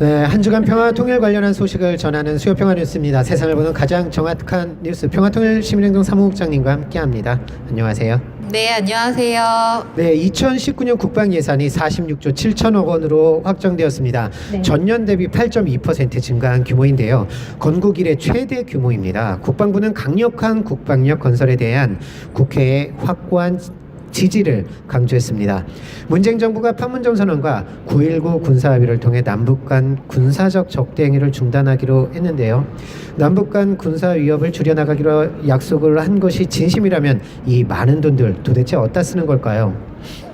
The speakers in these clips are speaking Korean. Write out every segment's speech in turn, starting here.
네, 한 주간 평화 통일 관련한 소식을 전하는 수요 평화 뉴스입니다. 세상을 보는 가장 정확한 뉴스 평화통일 시민행동 사무국장님과 함께합니다. 안녕하세요. 네, 안녕하세요. 네, 2019년 국방 예산이 46조 7천억 원으로 확정되었습니다. 네. 전년 대비 8.2% 증가한 규모인데요. 건국 이래 최대 규모입니다. 국방부는 강력한 국방력 건설에 대한 국회의 확고한 지지를 강조했습니다. 문재인 정부가 판문점 선언과 9.19 군사합의를 통해 남북 간 군사적 적대 행위를 중단하기로 했는데요. 남북 간 군사 위협을 줄여나가기로 약속을 한 것이 진심이라면 이 많은 돈들 도대체 어디다 쓰는 걸까요?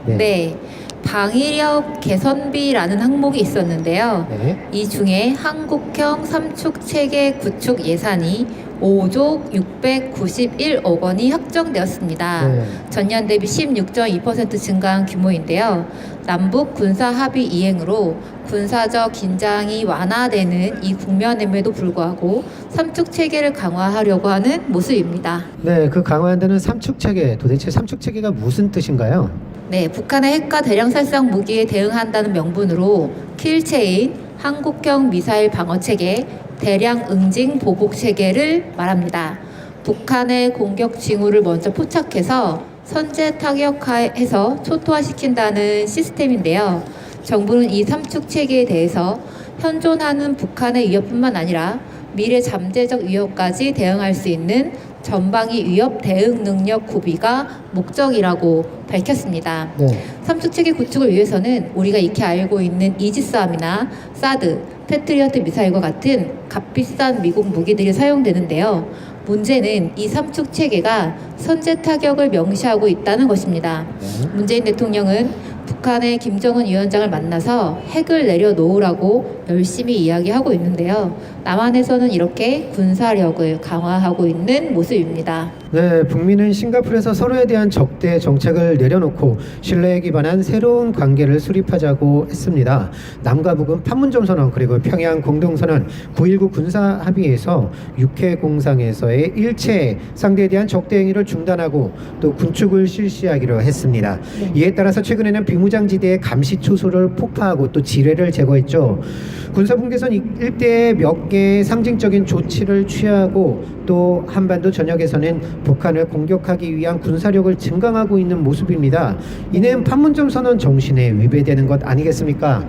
네. 방위력 개선비라는 항목이 있었는데요. 네. 이 중에 한국형 삼축 체계 구축 예산이 5조 691억 원이 확정되었습니다. 네. 전년 대비 16.2% 증가한 규모인데요. 남북 군사 합의 이행으로 군사적 긴장이 완화되는 이 국면임에도 불구하고 삼축 체계를 강화하려고 하는 모습입니다. 네, 그 강화한다는 삼축 체계, 도대체 삼축 체계가 무슨 뜻인가요? 네, 북한의 핵과 대량 살상 무기에 대응한다는 명분으로 킬체인, 한국형 미사일 방어 체계, 대량 응징 보복 체계를 말합니다. 북한의 공격 징후를 먼저 포착해서 선제 타격해서 초토화시킨다는 시스템인데요. 정부는 이 삼축 체계에 대해서 현존하는 북한의 위협뿐만 아니라 미래 잠재적 위협까지 대응할 수 있는 전방위 위협 대응 능력 구비가 목적이라고 밝혔습니다. 네. 삼축 체계 구축을 위해서는 우리가 익히 알고 있는 이지스함이나 사드, 패트리어트 미사일과 같은 값비싼 미국 무기들이 사용되는데요. 문제는 이 삼축 체계가 선제 타격을 명시하고 있다는 것입니다. 문재인 대통령은 북한의 김정은 위원장을 만나서 핵을 내려놓으라고 열심히 이야기하고 있는데요. 남한에서는 이렇게 군사력을 강화하고 있는 모습입니다. 네, 북미는 싱가포르에서 서로에 대한 적대 정책을 내려놓고 신뢰에 기반한 새로운 관계를 수립하자고 했습니다. 남과 북은 판문점 선언 그리고 평양 공동선언 9.19 군사합의에서 육해 공상에서의 일체 상대에 대한 적대 행위를 중단하고 또 군축을 실시하기로 했습니다. 네. 이에 따라서 최근에는 비무장지대의 감시 초소를 폭파하고 또 지뢰를 제거했죠. 군사분계선 일대에 몇 개의 상징적인 조치를 취하고 또 한반도 전역에서는 북한을 공격하기 위한 군사력을 증강하고 있는 모습입니다. 이는 판문점 선언 정신에 위배되는 것 아니겠습니까?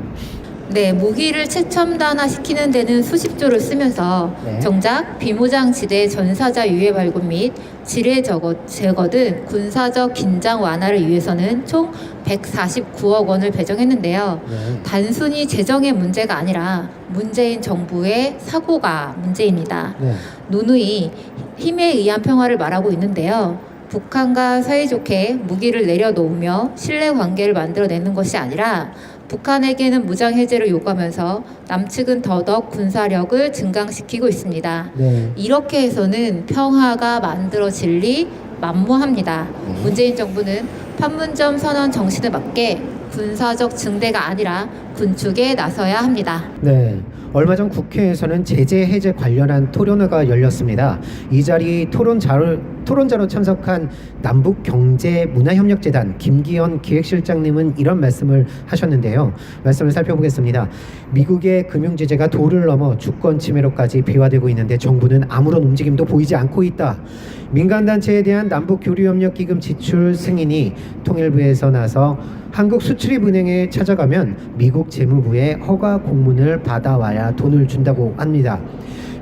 네, 무기를 최첨단화시키는 데는 수십조를 쓰면서 네. 정작 비무장지대 전사자 유해 발굴 및 지뢰 제거 등 군사적 긴장 완화를 위해서는 총 149억 원을 배정했는데요. 네. 단순히 재정의 문제가 아니라 문재인 정부의 사고가 문제입니다. 네. 누누이 힘에 의한 평화를 말하고 있는데요. 북한과 사이좋게 무기를 내려놓으며 신뢰 관계를 만들어내는 것이 아니라 북한에게는 무장 해제를 요구하면서 남측은 더더욱 군사력을 증강시키고 있습니다. 네. 이렇게 해서는 평화가 만들어질 리 만무합니다. 문재인 정부는 판문점 선언 정신에 맞게 군사적 증대가 아니라 군축에 나서야 합니다. 네. 얼마 전 국회에서는 제재 해제 관련한 토론회가 열렸습니다. 이 자리 토론자로 참석한 남북경제문화협력재단 김기현 기획실장님은 이런 말씀을 하셨는데요. 말씀을 살펴보겠습니다. 미국의 금융제재가 도를 넘어 주권 침해로까지 비화되고 있는데 정부는 아무런 움직임도 보이지 않고 있다. 민간단체에 대한 남북교류협력기금 지출 승인이 통일부에서 나서 한국수출입은행에 찾아가면 미국 재무부의 허가 공문을 받아와야 돈을 준다고 합니다.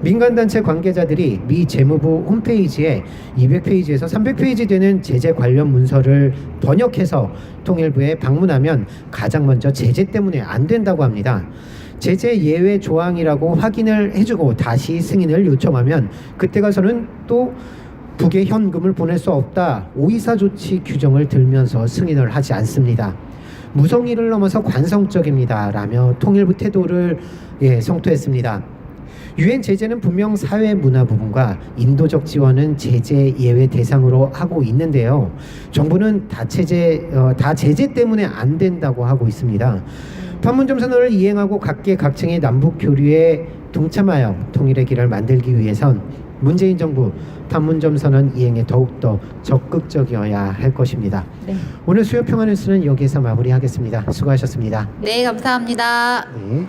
민간단체 관계자들이 미 재무부 홈페이지에 200페이지에서 300페이지 되는 제재 관련 문서를 번역해서 통일부에 방문하면 가장 먼저 제재 때문에 안 된다고 합니다. 제재 예외 조항이라고 확인을 해주고 다시 승인을 요청하면 그때 가서는 또 북에 현금을 보낼 수 없다. 오이사 조치 규정을 들면서 승인을 하지 않습니다. 무성의를 넘어서 관성적입니다. 라며 통일부 태도를 성토했습니다. 유엔 제재는 분명 사회 문화 부분과 인도적 지원은 제재 예외 대상으로 하고 있는데요. 정부는 다 제재 때문에 안 된다고 하고 있습니다. 판문점 선언을 이행하고 각계각층의 남북 교류에 동참하여 통일의 길을 만들기 위해선 문재인 정부 판문점 선언 이행에 더욱더 적극적이어야 할 것입니다. 네. 오늘 수요 평화 뉴스는 여기에서 마무리하겠습니다. 수고하셨습니다. 네, 감사합니다. 네.